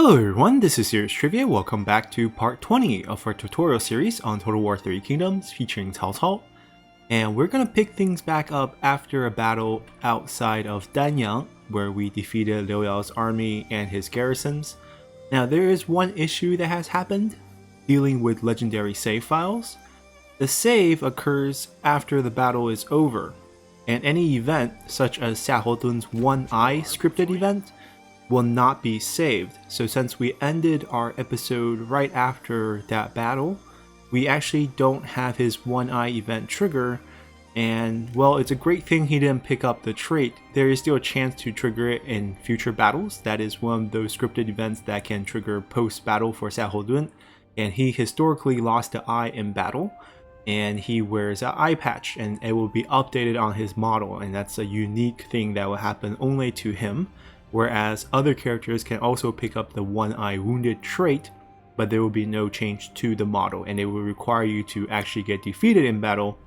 Hello everyone, this is Serious Trivia. Welcome back to part 20 of our tutorial series on Total War 3 Kingdoms featuring Cao Cao. And we're gonna pick things back up after a battle outside of Danyang, where we defeated Liu Yao's army and his garrisons. Now there is one issue that has happened, dealing with legendary save files. The save occurs after the battle is over, and any event, such as Xiahou Dun's One Eye scripted event, will not be saved. So since we ended our episode right after that battle, we actually don't have his One Eye event trigger, and well, it's a great thing he didn't pick up the trait. There is still a chance to trigger it in future battles. That is one of those scripted events that can trigger post-battle for Xiahou Dun, and he historically lost the eye in battle, and he wears an eye patch, and it will be updated on his model, and that's a unique thing that will happen only to him. Whereas other characters can also pick up the One Eye Wounded trait, but there will be no change to the model, and it will require you to actually get defeated in battle.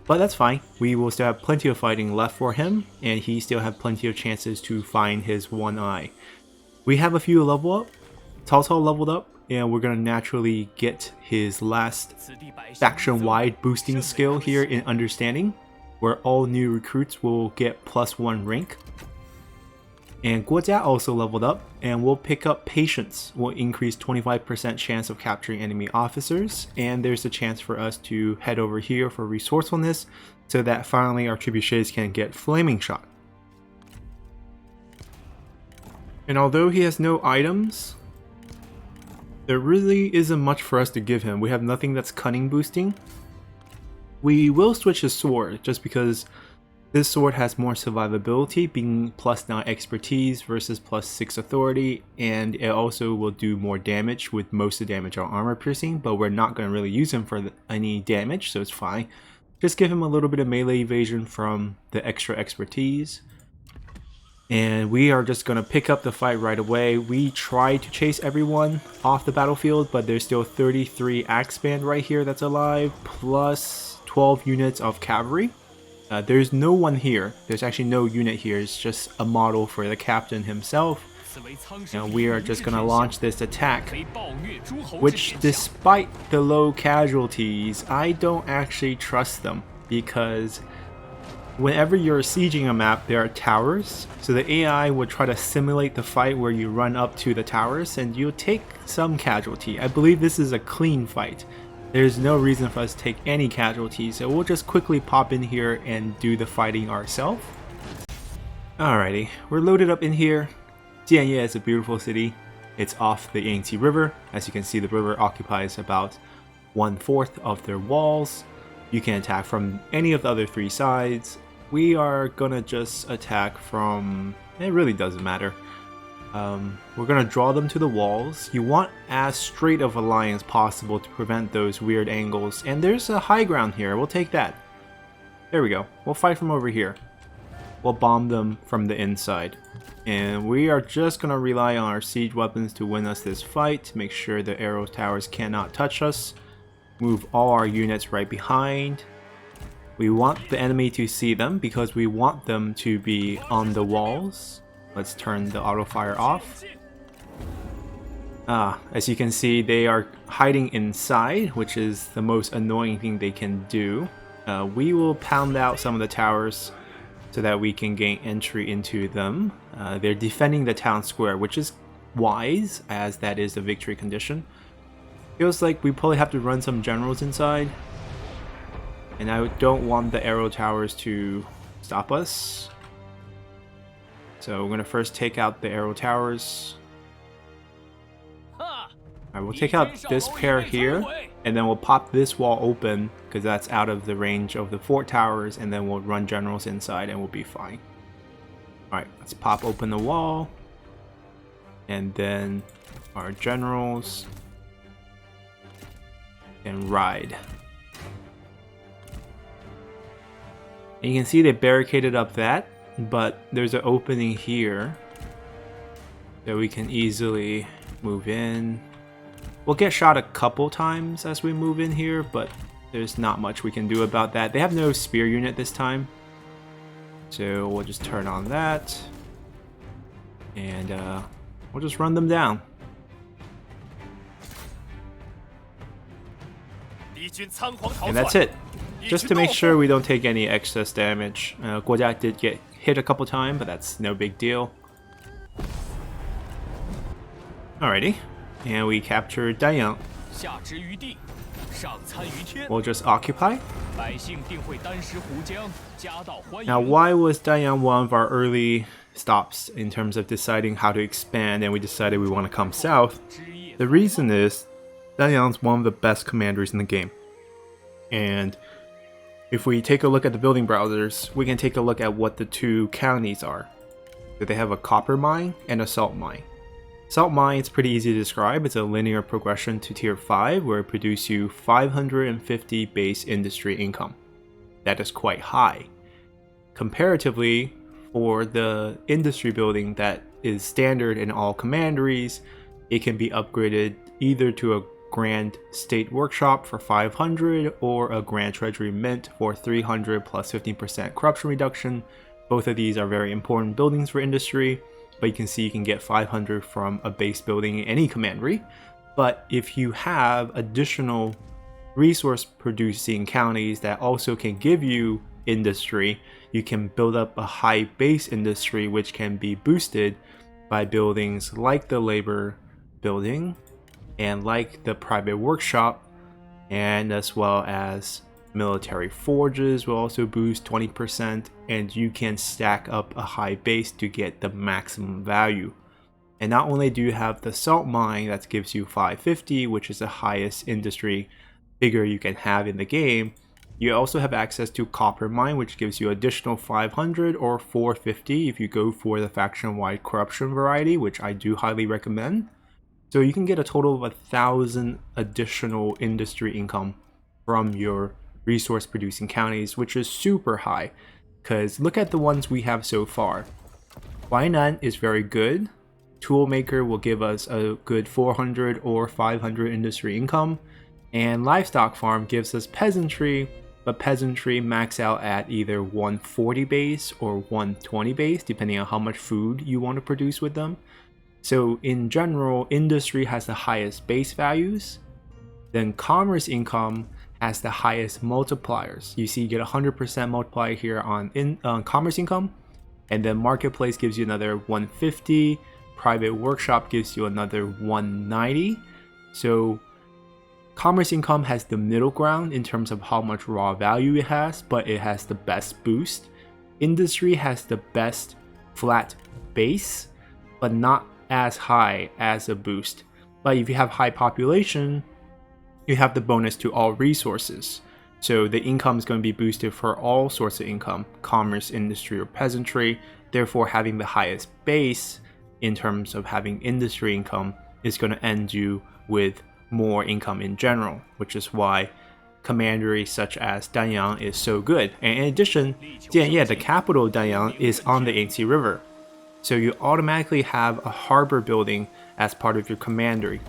But that's fine, we will still have plenty of fighting left for him, and he still have plenty of chances to find his One Eye. We have a few level up. Cao Cao leveled up, and we're gonna naturally get his last faction-wide boosting skill here in Understanding, where all new recruits will get +1 rank. And Guojia also leveled up, and we'll pick up Patience, will increase 25% chance of capturing enemy officers, and there's a chance for us to head over here for Resourcefulness, so that finally our trebuchets can get Flaming Shot. And although he has no items, there really isn't much for us to give him. We have nothing that's cunning boosting. We will switch his sword, just because this sword has more survivability, being +9 expertise versus +6 authority, and it also will do more damage with most of the damage on armor piercing, but we're not going to really use him for any damage, so it's fine. Just give him a little bit of melee evasion from the extra expertise. And we are just going to pick up the fight right away. We tried to chase everyone off the battlefield, but there's still 33 axe band right here that's alive, plus 12 units of cavalry. There's no one here. There's actually no unit here. It's just a model for the captain himself. And we are just going to launch this attack, which despite the low casualties, I don't actually trust them, because whenever you're sieging a map, there are towers. So the AI will try to simulate the fight where you run up to the towers and you'll take some casualty. I believe this is a clean fight. There's no reason for us to take any casualties, so we'll just quickly pop in here and do the fighting ourselves. Alrighty, we're loaded up in here. Jianye is a beautiful city. It's off the Yangtze River. As you can see, the river occupies about 1/4 of their walls. You can attack from any of the other 3 sides. We are gonna just attack from... it really doesn't matter. We're gonna draw them to the walls. You want as straight of a line as possible to prevent those weird angles, and there's a high ground here. We'll take that. There we go. We'll fight from over here. We'll bomb them from the inside, and we are just gonna rely on our siege weapons to win us this fight. Make sure the arrow towers cannot touch us. Move all our units right behind. We want the enemy to see them because we want them to be on the walls. Let's turn the auto fire off. As you can see, they are hiding inside, which is the most annoying thing they can do. We will pound out some of the towers so that we can gain entry into them. They're defending the town square, which is wise, as that is the victory condition. Feels like we probably have to run some generals inside, and I don't want the arrow towers to stop us. So we're going to first take out the arrow towers. Alright, we'll take out this pair here, and then we'll pop this wall open, because that's out of the range of the fort towers, and then we'll run generals inside and we'll be fine. Alright, let's pop open the wall, and then our generals can ride. And you can see they barricaded up that, but there's an opening here that we can easily move in. We'll get shot a couple times as we move in here, but there's not much we can do about that. They have no spear unit this time, so we'll just turn on that, and we'll just run them down. And that's it. Just to make sure we don't take any excess damage. Guojia did get hit a couple times, but that's no big deal. Alrighty, and we captured Danyang. We'll just occupy. Now, why was Danyang one of our early stops in terms of deciding how to expand and we decided we want to come south? The reason is Danyang's one of the best commanders in the game. And if we take a look at the building browsers, we can take a look at what the two counties are. So they have a copper mine and a salt mine. Salt mine is pretty easy to describe. It's a linear progression to tier 5 where it produces you 550 base industry income. That is quite high. Comparatively, for the industry building that is standard in all commanderies, it can be upgraded either to a Grand State Workshop for 500 or a Grand Treasury Mint for 300 plus 15% corruption reduction. Both of these are very important buildings for industry. But you can see you can get 500 from a base building in any commandery. But if you have additional resource producing counties that also can give you industry, you can build up a high base industry which can be boosted by buildings like the labor building and like the private workshop, and as well as military forges will also boost 20%, and you can stack up a high base to get the maximum value. And not only do you have the salt mine that gives you 550, which is the highest industry figure you can have in the game, you also have access to copper mine, which gives you additional 500 or 450 if you go for the faction-wide corruption variety, which I do highly recommend. So you can get a total of 1,000 additional industry income from your resource producing counties, which is super high, because look at the ones we have so far. Huainan is very good. Toolmaker will give us a good 400 or 500 industry income, and livestock farm gives us peasantry, but peasantry max out at either 140 base or 120 base depending on how much food you want to produce with them. So in general, industry has the highest base values, then commerce income has the highest multipliers. You see you get 100% multiplier here on commerce income, and then marketplace gives you another 150, private workshop gives you another 190. So commerce income has the middle ground in terms of how much raw value it has, but it has the best boost. Industry has the best flat base, but not as high as a boost. But if you have high population, you have the bonus to all resources. So the income is going to be boosted for all sorts of income, commerce, industry, or peasantry. Therefore, having the highest base in terms of having industry income is going to end you with more income in general, which is why commandery such as Danyang is so good. And in addition, Jianye, the capital of Danyang, is on the Yangtze River. So you automatically have a harbor building as part of your commandery.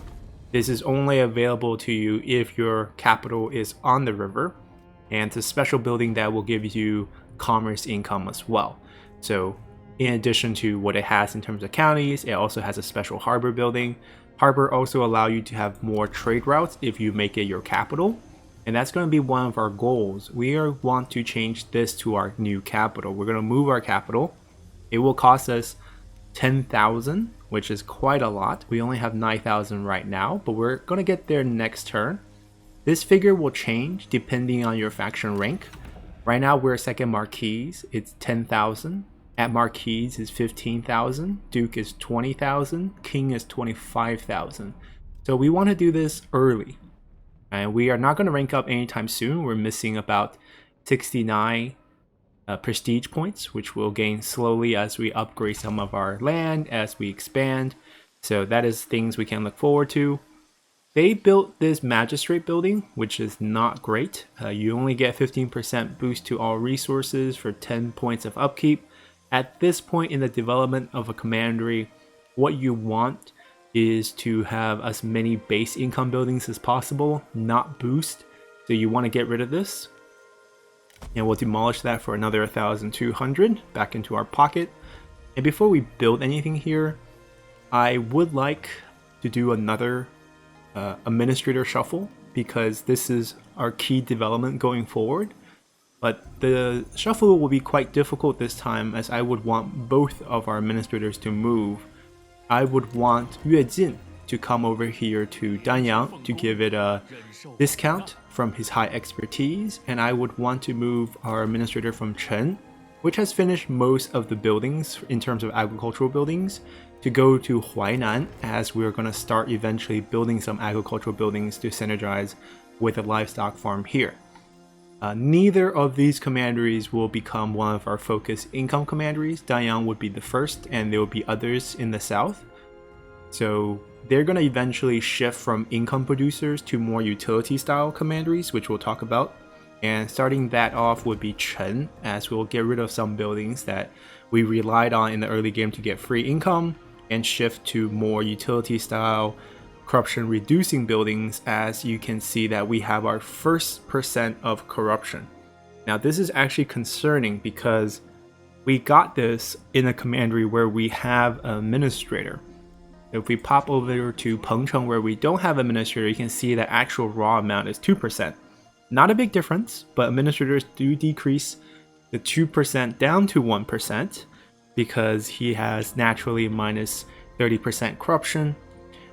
This is only available to you if your capital is on the river, and it's a special building that will give you commerce income as well. So in addition to what it has in terms of counties, it also has a special harbor building. Harbor also allow you to have more trade routes if you make it your capital, and that's going to be one of our goals. We want to change this to our new capital. We're going to move our capital. It will cost us 10,000, which is quite a lot. We only have 9,000 right now, but we're going to get there next turn. This figure will change depending on your faction rank. Right now we're second Marquise, it's 10,000. At Marquise is 15,000. Duke is 20,000. King is 25,000. So we want to do this early. And we are not going to rank up anytime soon. We're missing about 69 prestige points, which we'll gain slowly as we upgrade some of our land, as we expand. So that is things we can look forward to. They built this magistrate building, which is not great. You only get 15% boost to all resources for 10 points of upkeep. At this point in the development of a commandery, what you want is to have as many base income buildings as possible, not boost. So you want to get rid of this. And we'll demolish that for another 1,200 back into our pocket. And before we build anything here, I would like to do another administrator shuffle, because this is our key development going forward. But the shuffle will be quite difficult this time, as I would want both of our administrators to move. I would want Yue to come over here to Danyang to give it a discount from his high expertise, and I would want to move our administrator from Chen, which has finished most of the buildings in terms of agricultural buildings, to go to Huainan, as we're going to start eventually building some agricultural buildings to synergize with a livestock farm here. Neither of these commanderies will become one of our focus income commanderies. Danyang would be the first, and there will be others in the south. So they're going to eventually shift from income producers to more utility style commanderies, which we'll talk about. And starting that off would be Chen, as we'll get rid of some buildings that we relied on in the early game to get free income, and shift to more utility style corruption reducing buildings, as you can see that we have our first % of corruption. Now this is actually concerning because we got this in a commandery where we have an administrator. If we pop over to Pengcheng where we don't have administrator, you can see the actual raw amount is 2%. Not a big difference, but administrators do decrease the 2% down to 1% because he has naturally minus 30% corruption.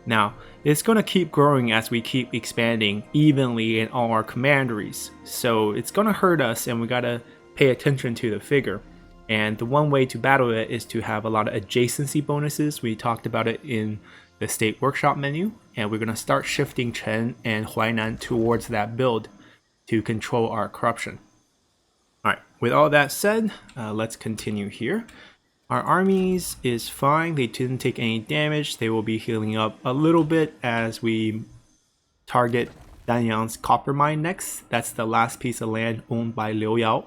Now, it's going to keep growing as we keep expanding evenly in all our commanderies. So it's going to hurt us, and we got to pay attention to the figure. And the one way to battle it is to have a lot of adjacency bonuses. We talked about it in the state workshop menu, and we're going to start shifting Chen and Huainan towards that build to control our corruption. Alright, with all that said, let's continue here. Our armies is fine, they didn't take any damage. They will be healing up a little bit as we target Danyang's copper mine next. That's the last piece of land owned by Liu Yao.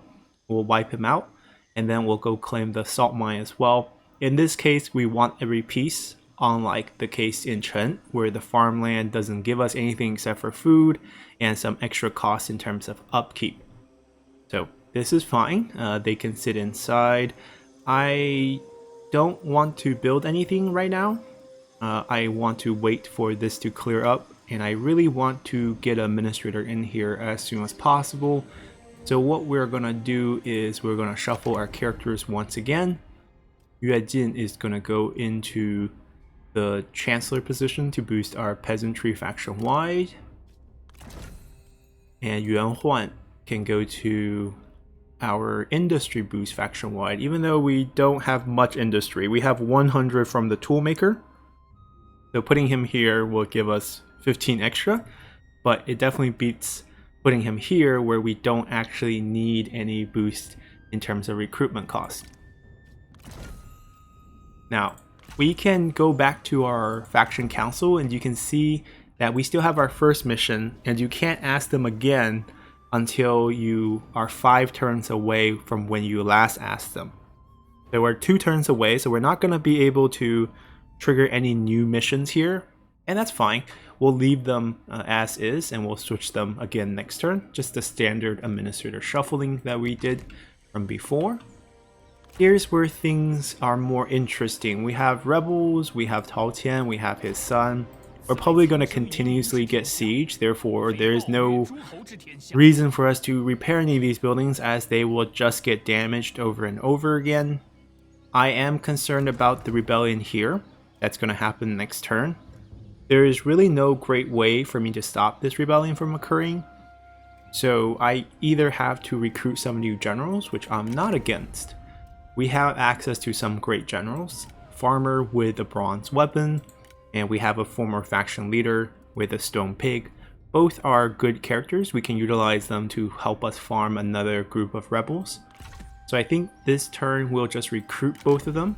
We'll wipe him out, and then we'll go claim the salt mine as well. In this case, we want every piece, unlike the case in Chen, where the farmland doesn't give us anything except for food and some extra costs in terms of upkeep. So this is fine, they can sit inside. I don't want to build anything right now. I want to wait for this to clear up, and I really want to get an administrator in here as soon as possible. So what we're gonna do is we're gonna shuffle our characters once again. Yue Jin is gonna go into the Chancellor position to boost our peasantry faction wide, and Yuan Huan can go to our industry boost faction wide. Even though we don't have much industry, we have 100 from the toolmaker, so putting him here will give us 15 extra, but it definitely beats putting him here where we don't actually need any boost in terms of recruitment cost. Now we can go back to our faction council, and you can see that we still have our first mission, and you can't ask them again until you are 5 turns away from when you last asked them. So we're 2 turns away, so we're not going to be able to trigger any new missions here, and that's fine. We'll leave them as is, and we'll switch them again next turn. Just the standard administrator shuffling that we did from before. Here's where things are more interesting. We have rebels, we have Tao Tian, we have his son. We're probably going to continuously get siege, therefore there's no reason for us to repair any of these buildings, as they will just get damaged over and over again. I am concerned about the rebellion here. That's going to happen next turn. There is really no great way for me to stop this rebellion from occurring. So I either have to recruit some new generals, which I'm not against. We have access to some great generals. Farmer with a bronze weapon, and we have a former faction leader with a stone pig. Both are good characters. We can utilize them to help us farm another group of rebels. So I think this turn we'll just recruit both of them.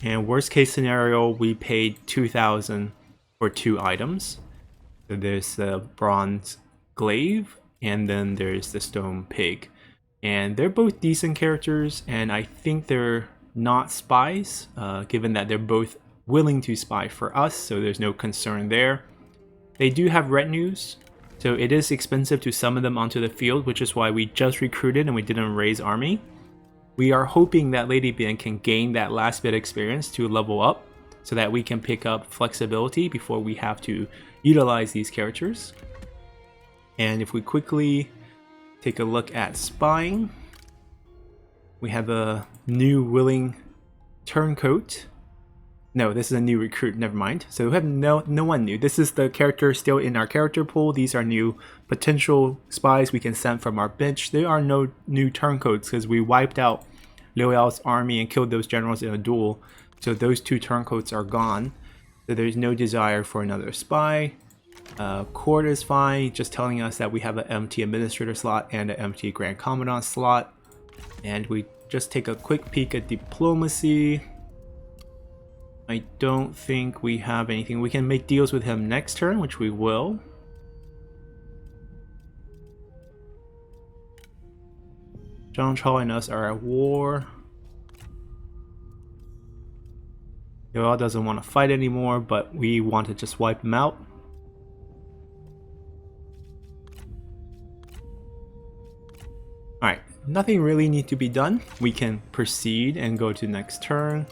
And worst case scenario, we paid 2,000 for 2 items. So there's the bronze glaive, and then there's the stone pig. And they're both decent characters, and I think they're not spies, given that they're both willing to spy for us, so there's no concern there. They do have retinues, so it is expensive to summon them onto the field, which is why we just recruited and we didn't raise army. We are hoping that Lady Bian can gain that last bit of experience to level up, so that we can pick up flexibility before we have to utilize these characters. And if we quickly take a look at spying, we have a new willing turncoat. No, this is a new recruit, never mind. So we have no one new. This is the character still in our character pool. These are new potential spies we can send from our bench. There are no new turncoats because we wiped out Liu Yao's army and killed those generals in a duel. So those 2 turncoats are gone. So there's no desire for another spy. Court is fine, just telling us that we have an empty administrator slot and an empty Grand Commandant slot. And we just take a quick peek at diplomacy. I don't think we have anything. We can make deals with him next turn, which we will. Cao Cao and us are at war. Liu Yao doesn't want to fight anymore, but we want to just wipe him out. Alright, nothing really needs to be done. We can proceed and go to next turn,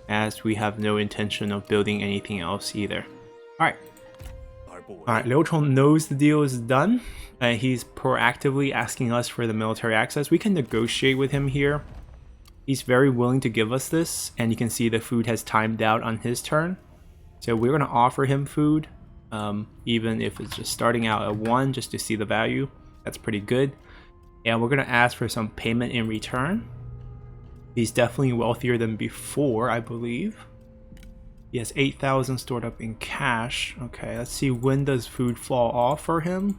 as we have no intention of building anything else either. Alright. Alright, Liu Chong knows the deal is done. He's proactively asking us for the military access. We can negotiate with him here. He's very willing to give us this, and you can see the food has timed out on his turn. So we're going to offer him food, even if it's just starting out at 1 just to see the value. That's pretty good. And we're going to ask for some payment in return. He's definitely wealthier than before, I believe. He has 8,000 stored up in cash. Okay, let's see, when does food fall off for him?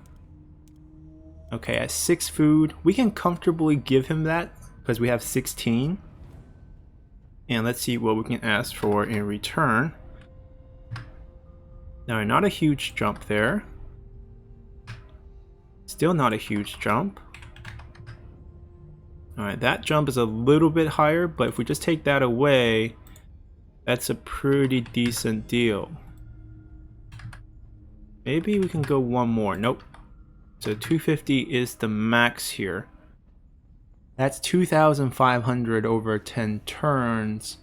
Okay, at 6 food, we can comfortably give him that because we have 16. And let's see what we can ask for in return. Now, not a huge jump there. Still not a huge jump. Alright, that jump is a little bit higher, but if we just take that away, that's a pretty decent deal. Maybe we can go one more. Nope. So 250 is the max here. That's 2,500 over 10 turns.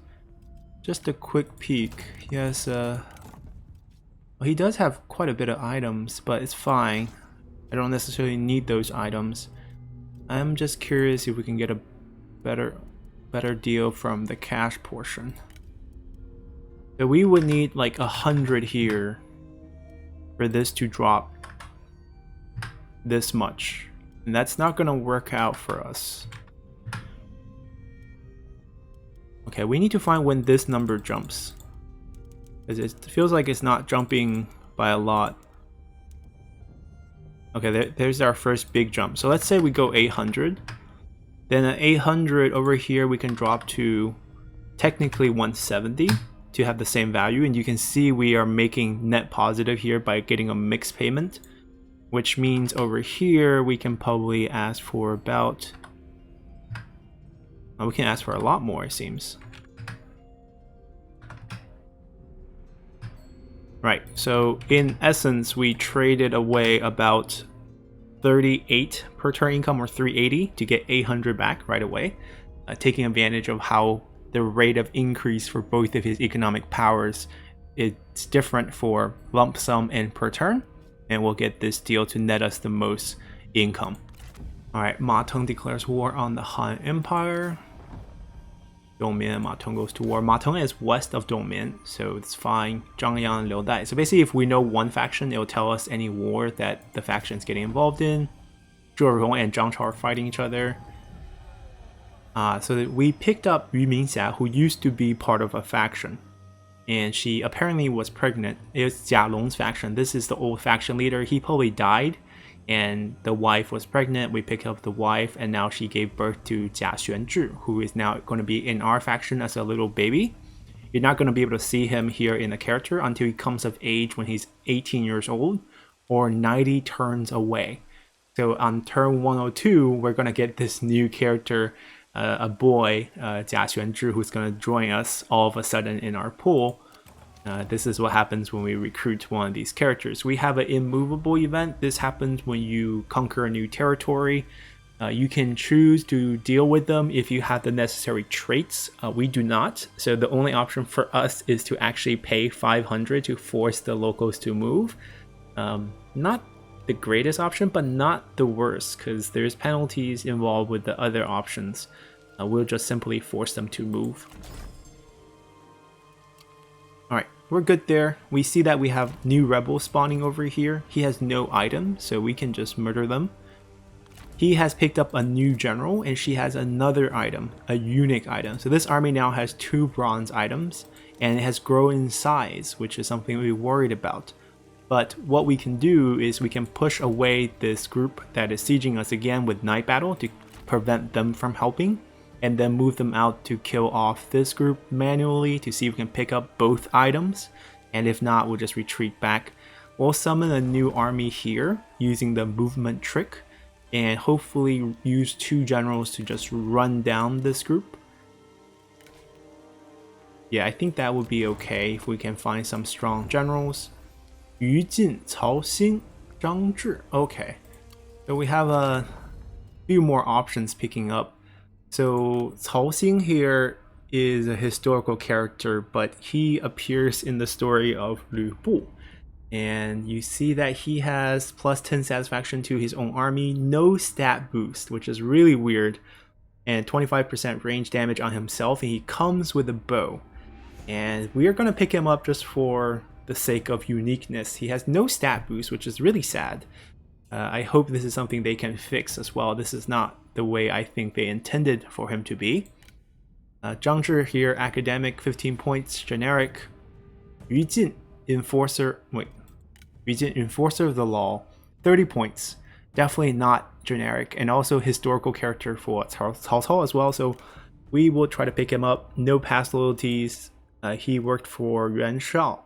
Just a quick peek. Yes, well, he does have quite a bit of items, but it's fine. I don't necessarily need those items. I'm just curious if we can get a better deal from the cash portion. So we would need like 100 here for this to drop this much, and that's not gonna work out for us. Okay, we need to find when this number jumps. It feels like it's not jumping by a lot. Okay, there's our first big jump. So let's say we go 800. Then at 800 over here, we can drop to technically 170 to have the same value. And you can see we are making net positive here by getting a mixed payment, which means over here, we can probably ask for about... we can ask for a lot more, it seems. Right, so in essence, we traded away about 38 per turn income, or 380, to get 800 back right away, taking advantage of how the rate of increase for both of his economic powers is different for lump sum and per turn, and we'll get this deal to net us the most income. Alright, Ma Teng declares war on the Han Empire. Dongmian, Ma Teng goes to war. Ma Teng is west of Dongmian, so it's fine. Zhangyang and Liu Dai. So basically, if we know one faction, it'll tell us any war that the faction is getting involved in. Zhuge Rong and Zhang Chao are fighting each other. So that we picked up Yu Mingxia, who used to be part of a faction, and she apparently was pregnant. It was Jia Long's faction. This is the old faction leader. He probably died, and the wife was pregnant. We picked up the wife, and now she gave birth to Jia Xuanzhi, who is now going to be in our faction as a little baby. You're not going to be able to see him here in the character until he comes of age when he's 18 years old or 90 turns away. So on turn 102, we're going to get this new character, a boy, Jia Xuanzhi, who's going to join us all of a sudden in our pool. This is what happens when we recruit one of these characters. We have an immovable event. This happens when you conquer a new territory. You can choose to deal with them if you have the necessary traits. We do not, so the only option for us is to actually pay 500 to force the locals to move. Not the greatest option, but not the worst, because there's penalties involved with the other options. We'll just simply force them to move. Alright, we're good there. We see that we have new rebels spawning over here. He has no item, so we can just murder them. He has picked up a new general, and she has another item, a unique item. So this army now has 2 bronze items, and it has grown in size, which is something we worried about. But what we can do is we can push away this group that is sieging us again with night battle to prevent them from helping, and then move them out to kill off this group manually to see if we can pick up both items, and if not, we'll just retreat back. We'll summon a new army here using the movement trick, and hopefully use 2 generals to just run down this group. Yeah, I think that would be okay if we can find some strong generals. Yu Jin, Cao Xing, Zhang Zhi. Okay, so we have a few more options picking up. So Cao Xing here is a historical character, but he appears in the story of Liu Bu. And you see that he has plus 10 satisfaction to his own army, no stat boost, which is really weird, and 25% range damage on himself, and he comes with a bow. And we are going to pick him up just for the sake of uniqueness. He has no stat boost, which is really sad. I hope this is something they can fix as well. This is not the way I think they intended for him to be. Zhang Zhi here, academic, 15 points, generic. Yu Jin, enforcer, Yu Jin, enforcer of the law, 30 points. Definitely not generic, and also historical character for Cao Cao as well, so we will try to pick him up. No past loyalties. He worked for Yuan Shao.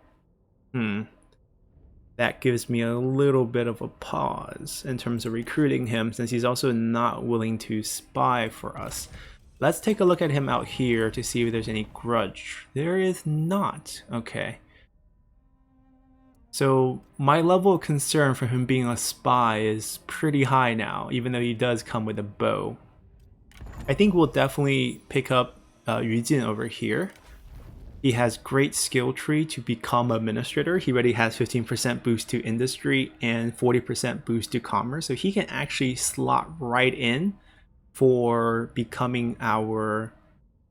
That gives me a little bit of a pause in terms of recruiting him, since he's also not willing to spy for us. Let's take a look at him out here to see if there's any grudge. There is not. Okay. So my level of concern for him being a spy is pretty high now, even though he does come with a bow. I think we'll definitely pick up Yu Jin over here. He has great skill tree to become administrator. He already has 15% boost to industry and 40% boost to commerce. So he can actually slot right in for becoming our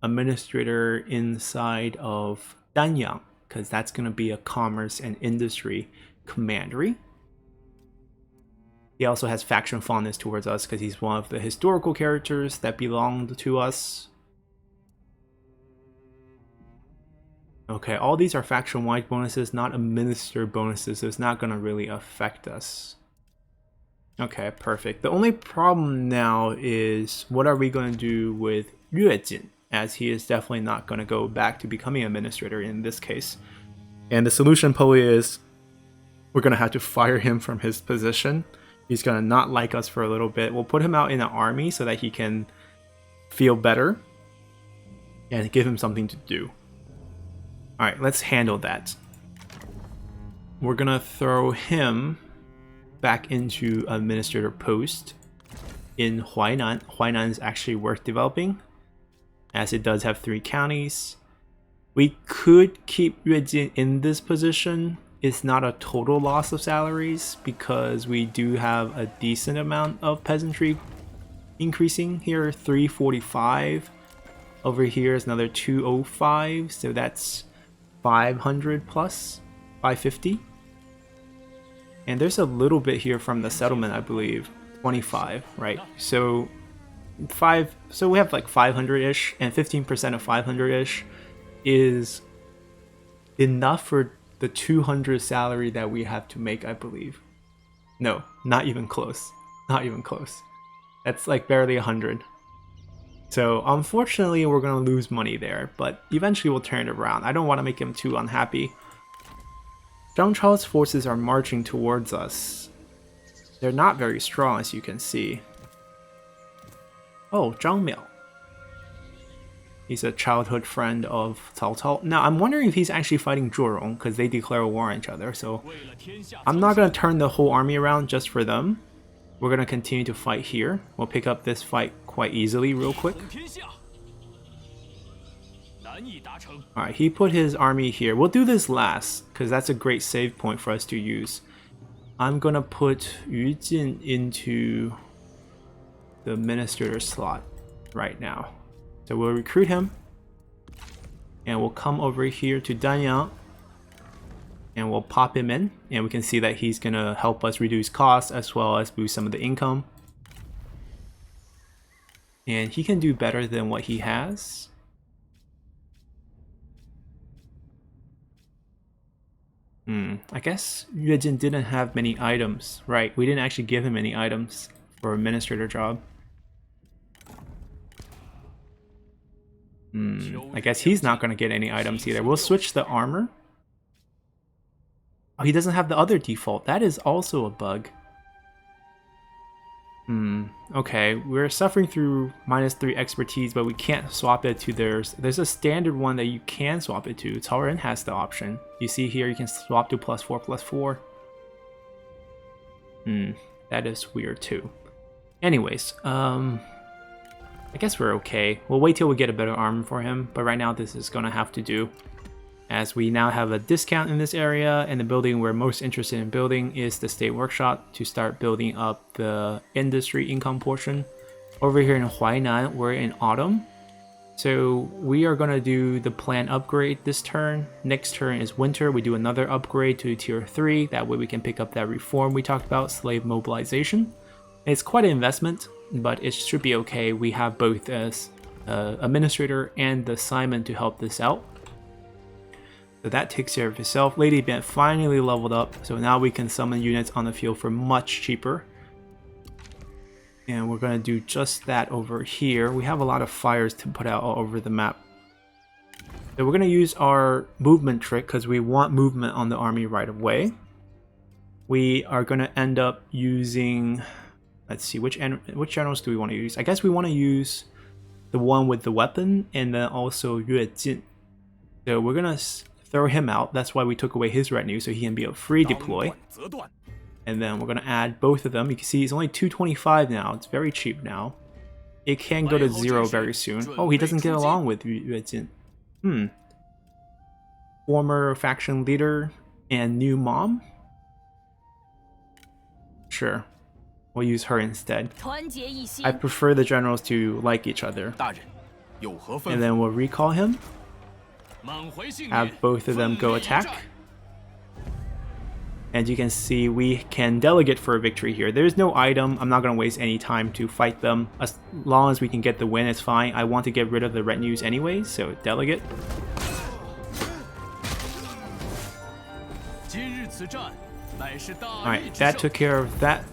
administrator inside of Danyang, because that's going to be a commerce and industry commandery. He also has faction fondness towards us because he's one of the historical characters that belonged to us. Okay, all these are faction-wide bonuses, not administer bonuses, so it's not going to really affect us. Okay, perfect. The only problem now is what are we going to do with Yue Jin, as he is definitely not going to go back to becoming administrator in this case. And the solution probably is we're going to have to fire him from his position. He's going to not like us for a little bit. We'll put him out in an army so that he can feel better and give him something to do. Alright, let's handle that. We're gonna throw him back into administrator post in Huainan. Huainan is actually worth developing, as it does have 3 counties. We could keep Yue Jin in this position. It's not a total loss of salaries because we do have a decent amount of peasantry increasing here. 345. Over here is another 205, so that's 500 plus, 550. And there's a little bit here from the settlement, I believe, 25, right? So we have like 500-ish, and 15% of 500-ish is enough for the 200 salary that we have to make, I believe. No, not even close. Not even close. That's like barely 100. So unfortunately, we're going to lose money there, but eventually we'll turn it around. I don't want to make him too unhappy. Zhang Chao's forces are marching towards us. They're not very strong, as you can see. Oh, Zhang Miao. He's a childhood friend of Cao Cao. Now, I'm wondering if he's actually fighting Zhuorong, because they declare war on each other, so I'm not going to turn the whole army around just for them. We're going to continue to fight here. We'll pick up this fight quite easily real quick. Alright, he put his army here. We'll do this last, because that's a great save point for us to use. I'm going to put Yu Jin into the administrator slot right now. So we'll recruit him. And we'll come over here to Danyang. And we'll pop him in, and we can see that he's gonna help us reduce costs as well as boost some of the income. And he can do better than what he has. I guess Yue Jin didn't have many items, right? We didn't actually give him any items for administrator job. I guess he's not gonna get any items either. We'll switch the armor. Oh, he doesn't have the other default. That is also a bug. Okay, we're suffering through -3 expertise, but we can't swap it to theirs. There's a standard one that you can swap it to. Cao has the option. You see here, you can swap to +4/+4. That is weird too. Anyways, I guess we're okay. We'll wait till we get a better armor for him, but right now this is gonna have to do. As we now have a discount in this area, and the building we're most interested in building is the State Workshop to start building up the industry income portion. Over here in Huainan, we're in autumn. So we are going to do the plan upgrade this turn. Next turn is winter. We do another upgrade to tier 3. That way we can pick up that reform we talked about, slave mobilization. It's quite an investment, but it should be okay. We have both as administrator and the Simon to help this out. So that takes care of itself. Lady Bent finally leveled up, so now we can summon units on the field for much cheaper. And we're going to do just that over here. We have a lot of fires to put out all over the map. So we're going to use our movement trick because we want movement on the army right away. We are going to end up using... Let's see, which generals do we want to use? I guess we want to use the one with the weapon and then also Yue Jin. So we're going to throw him out. That's why we took away his retinue, so he can be a free deploy. And then we're going to add both of them. You can see it's only 225 now. It's very cheap now. It can go to 0 very soon. Oh, he doesn't get along with Yue Jin. Former faction leader and new mom? Sure. We'll use her instead. I prefer the generals to like each other. And then we'll recall him. Have both of them go attack. And you can see we can delegate for a victory here. There's no item. I'm not going to waste any time to fight them. As long as we can get the win, it's fine. I want to get rid of the retinues anyway, so delegate. Alright, that took care of that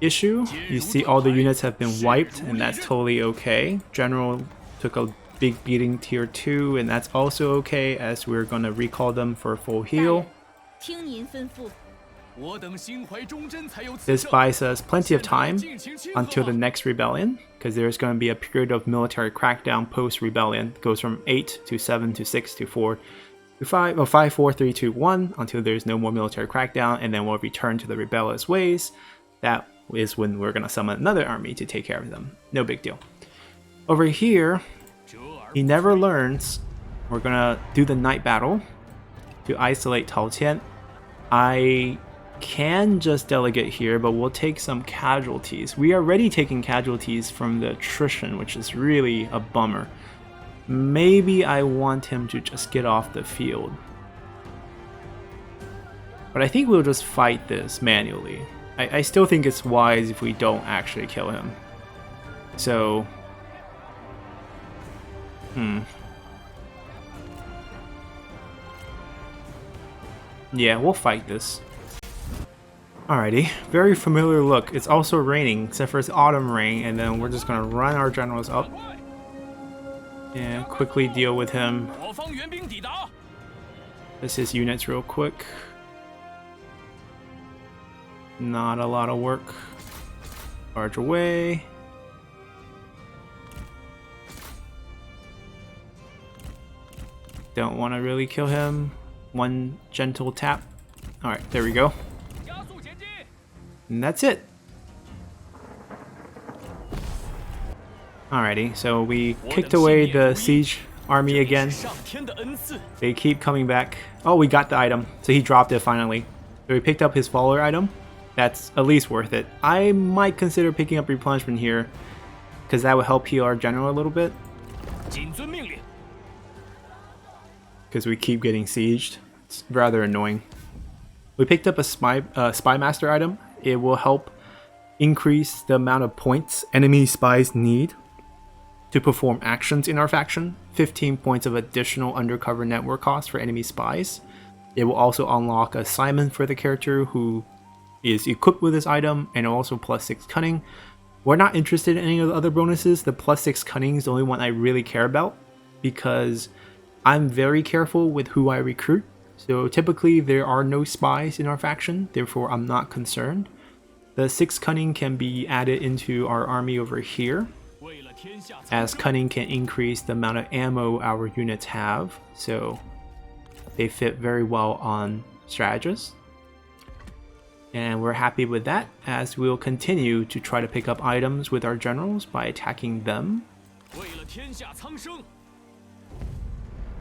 issue. You see all the units have been wiped, and that's totally okay. General took a big beating tier 2, and that's also okay as we're going to recall them for full heal. This buys us plenty of time until the next rebellion, because there's going to be a period of military crackdown post-rebellion. It goes from 8 to 7 to 6 to 4 to 5, or 5, 4, 3, 2, 1 until there's no more military crackdown, and then we'll return to the rebellious ways. That is when we're going to summon another army to take care of them. No big deal. Over here, he never learns. We're gonna do the night battle to isolate Tao Qian. I can just delegate here, but we'll take some casualties. We are already taking casualties from the attrition, which is really a bummer. Maybe I want him to just get off the field. But I think we'll just fight this manually. I still think it's wise if we don't actually kill him. So... yeah, we'll fight this. Alrighty, very familiar look. It's also raining, except for it's autumn rain, and then we're just gonna run our generals up and quickly deal with him. This is units real quick. Not a lot of work. Charge away. Don't want to really kill him. One gentle tap. Alright, there we go. And that's it. Alrighty, so we kicked away the siege army again. They keep coming back. Oh, we got the item. So he dropped it finally. So we picked up his follower item. That's at least worth it. I might consider picking up replenishment here, because that would help heal our general a little bit. Because we keep getting sieged. It's rather annoying. We picked up a spy master item. It will help increase the amount of points enemy spies need to perform actions in our faction. 15 points of additional undercover network cost for enemy spies. It will also unlock a Simon for the character who is equipped with this item, and also +6 cunning. We're not interested in any of the other bonuses. The +6 cunning is the only one I really care about, because I'm very careful with who I recruit. So typically there are no spies in our faction, therefore I'm not concerned. The 6 cunning can be added into our army over here, as cunning can increase the amount of ammo our units have, so they fit very well on strategists. And we're happy with that, as we'll continue to try to pick up items with our generals by attacking them.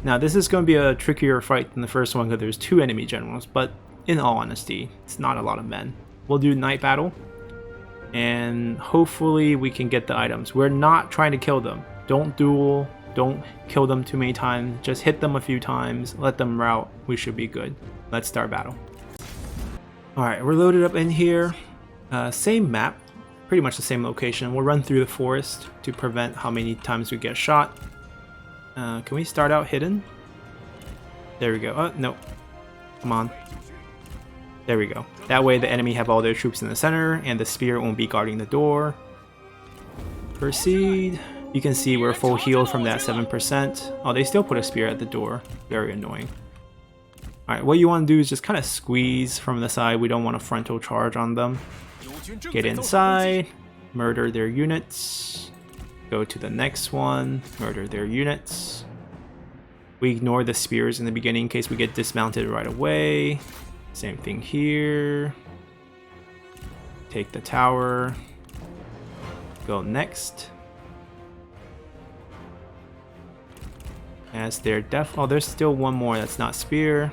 Now this is going to be a trickier fight than the first one because there's 2 enemy generals, but in all honesty, it's not a lot of men. We'll do night battle, and hopefully we can get the items. We're not trying to kill them. Don't duel, don't kill them too many times, just hit them a few times, let them rout, we should be good. Let's start battle. Alright, we're loaded up in here. Same map, pretty much the same location. We'll run through the forest to prevent how many times we get shot. Can we start out hidden? There we go. Oh, no. Come on. There we go. That way the enemy have all their troops in the center, and the spear won't be guarding the door. Proceed. You can see we're full healed from that 7%. Oh, they still put a spear at the door. Very annoying. Alright, what you want to do is just kind of squeeze from the side. We don't want a frontal charge on them. Get inside. Murder their units. Go to the next one. Murder their units. We ignore the spears in the beginning in case we get dismounted right away. Same thing here. Take the tower. Go next. As they're oh, there's still one more that's not spear.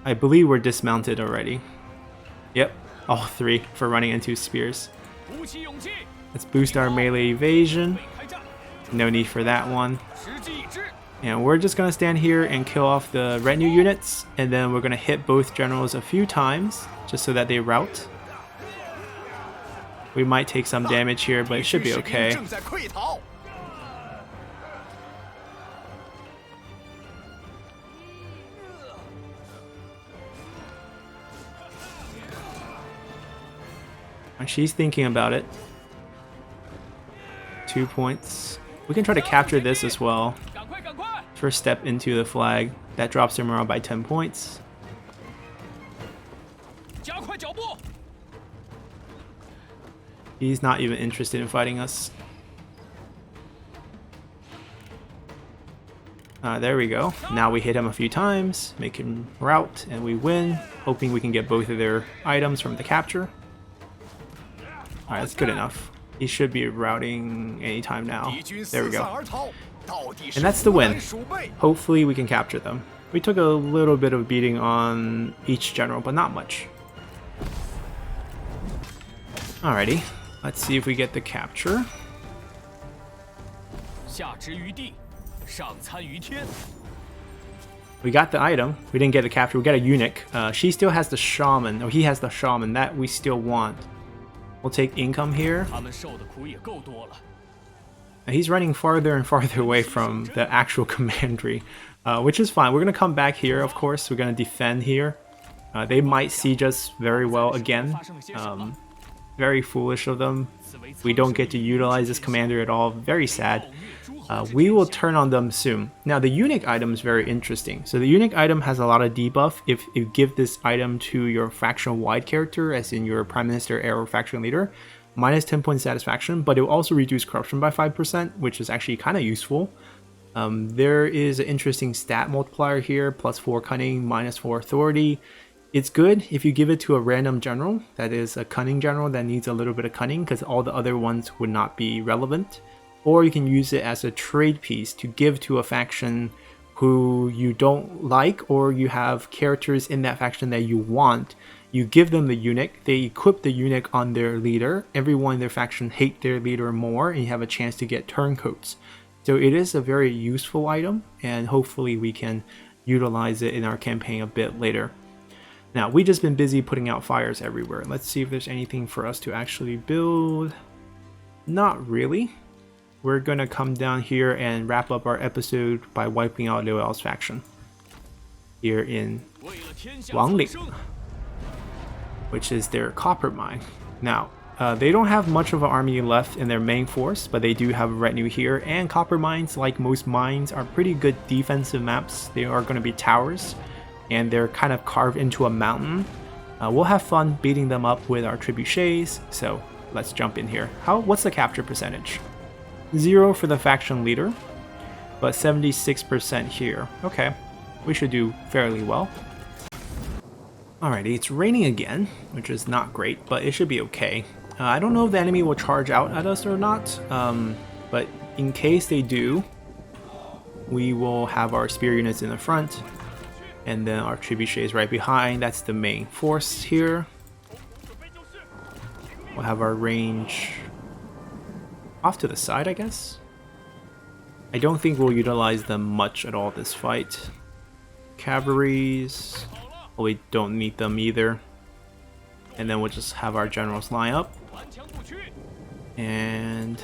I believe we're dismounted already. Yep, all 3 for running into spears. Let's boost our melee evasion. No need for that one. And we're just gonna stand here and kill off the retinue units, and then we're gonna hit both generals a few times just so that they rout. We might take some damage here, but it should be okay. And she's thinking about it. 2 points. We can try to capture this as well. First step into the flag. That drops their morale by 10 points. He's not even interested in fighting us. There we go. Now we hit him a few times, make him rout, and we win, hoping we can get both of their items from the capture. Alright, that's good enough. He should be routing anytime now. There we go. And that's the win. Hopefully we can capture them. We took a little bit of beating on each general, but not much. Alrighty, let's see if we get the capture. We got the item. We didn't get the capture. We got a eunuch. She still has the shaman. Or he has the shaman. That we still want. We'll take income here. He's running farther and farther away from the actual commandery, which is fine. We're going to come back here, of course. We're going to defend here. They might siege us very well again. Very foolish of them. We don't get to utilize this commander at all. Very sad. We will turn on them soon. Now the eunuch item is very interesting. So the eunuch item has a lot of debuff if you give this item to your faction-wide character, as in your prime minister, heir, or faction leader. Minus 10 points satisfaction, but it will also reduce corruption by 5%, which is actually kind of useful. There is an interesting stat multiplier here, +4 cunning, -4 authority. It's good if you give it to a random general, that is a cunning general that needs a little bit of cunning because all the other ones would not be relevant. Or you can use it as a trade piece to give to a faction who you don't like, or you have characters in that faction that you want. You give them the eunuch, they equip the eunuch on their leader, everyone in their faction hate their leader more, and you have a chance to get turncoats. So it is a very useful item, and hopefully we can utilize it in our campaign a bit later. Now, we've just been busy putting out fires everywhere. Let's see if there's anything for us to actually build. Not really. We're gonna come down here and wrap up our episode by wiping out Liu Yao's faction here in Wangling, which is their copper mine. Now, they don't have much of an army left in their main force, but they do have a retinue here, and copper mines, like most mines, are pretty good defensive maps. They are going to be towers, and they're kind of carved into a mountain. We'll have fun beating them up with our trebuchets, so let's jump in here. What's the capture percentage? 0 for the faction leader, but 76% here. Okay, we should do fairly well. Alrighty, it's raining again, which is not great, but it should be okay. I don't know if the enemy will charge out at us or not, but in case they do, we will have our spear units in the front, and then our trebuchets right behind. That's the main force here. We'll have our range off to the side, I guess. I don't think we'll utilize them much at all this fight. Cavalries, well, we don't need them either. And then we'll just have our generals line up. And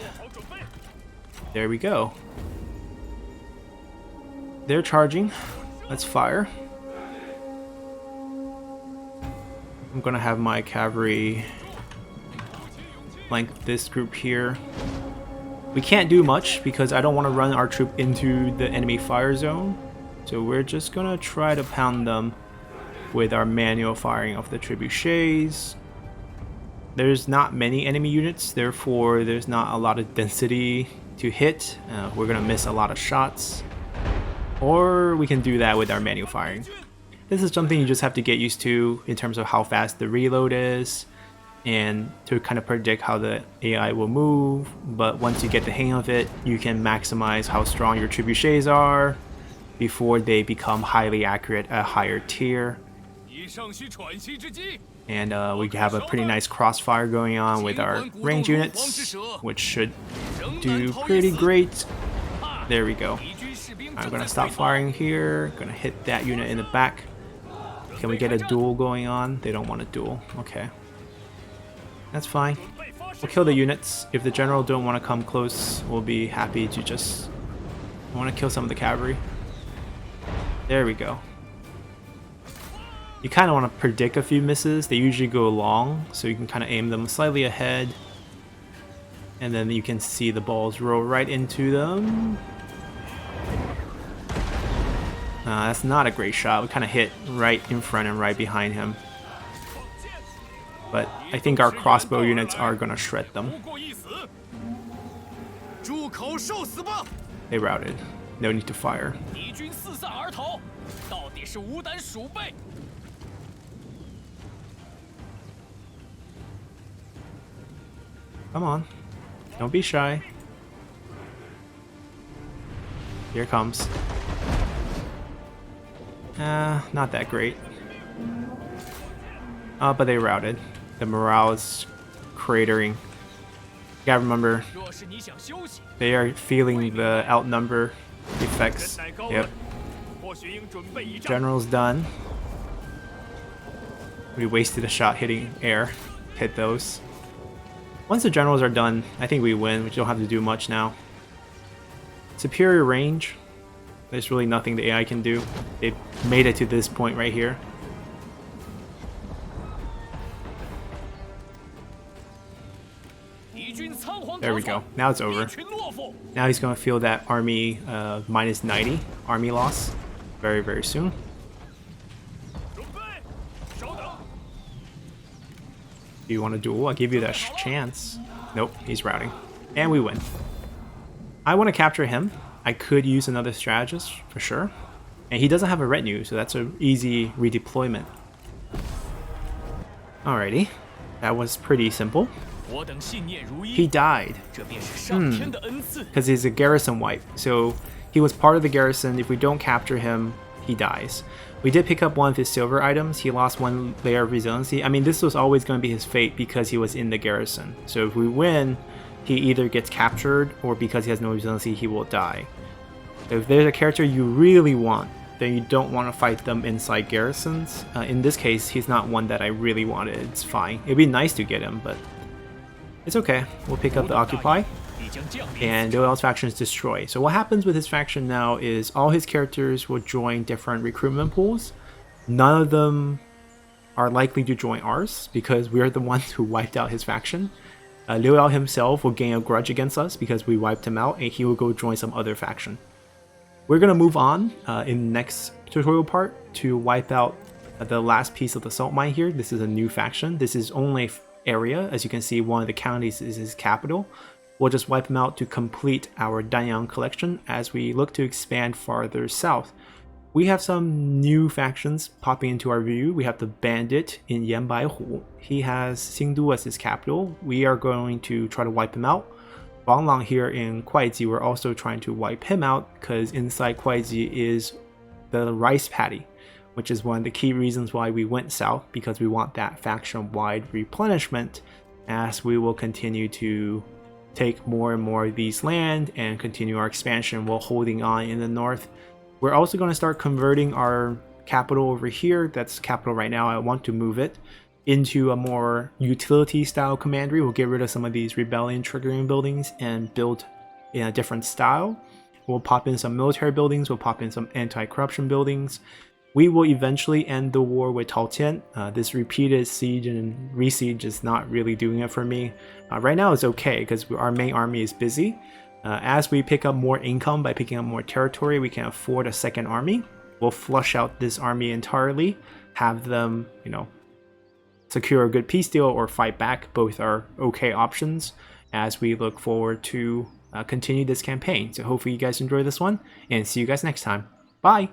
there we go. They're charging. Let's fire. I'm gonna have my cavalry flank this group here. We can't do much because I don't want to run our troop into the enemy fire zone. So we're just gonna try to pound them with our manual firing of the trebuchets. There's not many enemy units, therefore there's not a lot of density to hit. We're gonna miss a lot of shots. Or we can do that with our manual firing. This is something you just have to get used to in terms of how fast the reload is and to kind of predict how the AI will move. But once you get the hang of it, you can maximize how strong your trebuchets are before they become highly accurate at a higher tier. And we have a pretty nice crossfire going on with our range units, which should do pretty great. There we go. I'm gonna stop firing here, gonna hit that unit in the back. Can we get a duel going on? They don't want a duel. Okay. That's fine. We'll kill the units. If the general don't want to come close, we'll be happy to just... I want to kill some of the cavalry. There we go. You kind of want to predict a few misses. They usually go long, so you can kind of aim them slightly ahead. And then you can see the balls roll right into them. That's not a great shot. We kind of hit right in front and right behind him. But I think our crossbow units are going to shred them. They routed. No need to fire. Come on. Don't be shy. Here it comes. Not that great. But they routed. The morale is cratering. You gotta remember, they are feeling the outnumber effects. Yep. General's done. We wasted a shot hitting air. Hit those. Once the generals are done, I think we win. We don't have to do much now. Superior range. There's really nothing the AI can do. They've made it to this point right here. There we go. Now it's over. Now he's going to feel that army minus 90 army loss very, very soon. Do you want to duel? I'll give you that chance. Nope, he's routing. And we win. I want to capture him. I could use another strategist for sure. And he doesn't have a retinue, so that's an easy redeployment. Alrighty, that was pretty simple. He died. Because he's a garrison wipe. So he was part of the garrison. If we don't capture him, he dies. We did pick up one of his silver items. He lost one layer of resiliency. I mean, this was always going to be his fate because he was in the garrison. So if we win, he either gets captured or because he has no resiliency, he will die. So if there's a character you really want, then you don't want to fight them inside garrisons. In this case, he's not one that I really wanted. It's fine. It'd be nice to get him, but it's okay. We'll pick up the Occupy. And Liu Yao's faction is destroyed. So what happens with his faction now is all his characters will join different recruitment pools. None of them are likely to join ours because we're the ones who wiped out his faction. Liu Yao himself will gain a grudge against us because we wiped him out, and he will go join some other faction. We're going to move on in the next tutorial part to wipe out the last piece of the salt mine here. This is a new faction. This is only area. As you can see, one of the counties is his capital. We'll just wipe him out to complete our Danyang collection as we look to expand farther south. We have some new factions popping into our view. We have the Bandit in Yanbaihu. He has Xingdu as his capital. We are going to try to wipe him out. Banglang here in Kuaiji, we're also trying to wipe him out because inside Kuaiji is the rice paddy, which is one of the key reasons why we went south, because we want that faction-wide replenishment as we will continue to take more and more of these land and continue our expansion while holding on in the north. We're also going to start converting our capital over here. That's capital right now. I want to move it into a more utility style commandery. We'll get rid of some of these rebellion triggering buildings and build in a different style. We'll pop in some military buildings. We'll pop in some anti-corruption buildings. We will eventually end the war with Taotian. This repeated siege and re-siege is not really doing it for me. Right now it's okay because our main army is busy. As we pick up more income by picking up more territory, we can afford a second army. We'll flush out this army entirely, have them, secure a good peace deal or fight back. Both are okay options as we look forward to continue this campaign. So hopefully you guys enjoy this one, and see you guys next time. Bye!